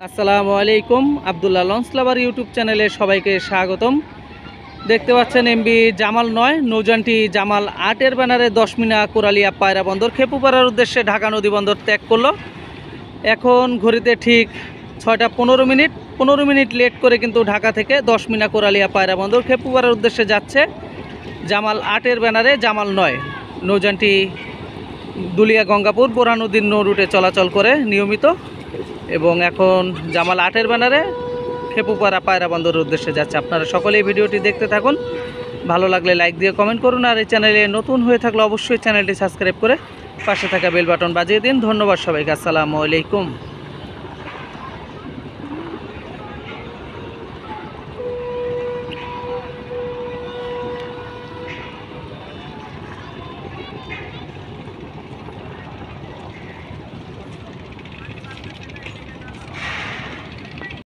আসসালামু আলাইকুম। আব্দুল্লাহ লঞ্চ লাভার ইউটিউব চ্যানেলে সবাইকে স্বাগতম। দেখতে পাচ্ছেন এমবি জামাল 9 নৌযানটি জামাল 8-এর ব্যানারে 10 মিনা কোরালিয়া পায়রা বন্দর খেপুপাড়ার উদ্দেশ্যে ঢাকা নদী বন্দর ত্যাগ করলো। এখন ঘড়িতে ঠিক 6টা 15 মিনিট লেট করে কিন্তু ঢাকা থেকে 10 মিনা কোরালিয়া পায়রা বন্দর খেপুপাড়ার উদ্দেশ্যে যাচ্ছে জামাল 8-এর ব্যানারে জামাল 9 নৌযানটি দুলিয়া গঙ্গাপুর বোরা নদীর নৌ রুটে চলাচল করে নিয়মিত এবং এখন জামাল 8-এর ব্যানারে খেপুপাড়া পায়রা বন্দরের উদ্দেশ্যে যাচ্ছে। আপনারা সকলেই ভিডিওটি দেখতে থাকুন। ভালো লাগলে লাইক দিয়ে কমেন্ট করুন, আর এই চ্যানেলে নতুন হয়ে থাকলে অবশ্যই চ্যানেলটি সাবস্ক্রাইব করে পাশে থাকা বেল বাটন বাজিয়ে দিন। ধন্যবাদ সবাইকে। আসসালামু আলাইকুম।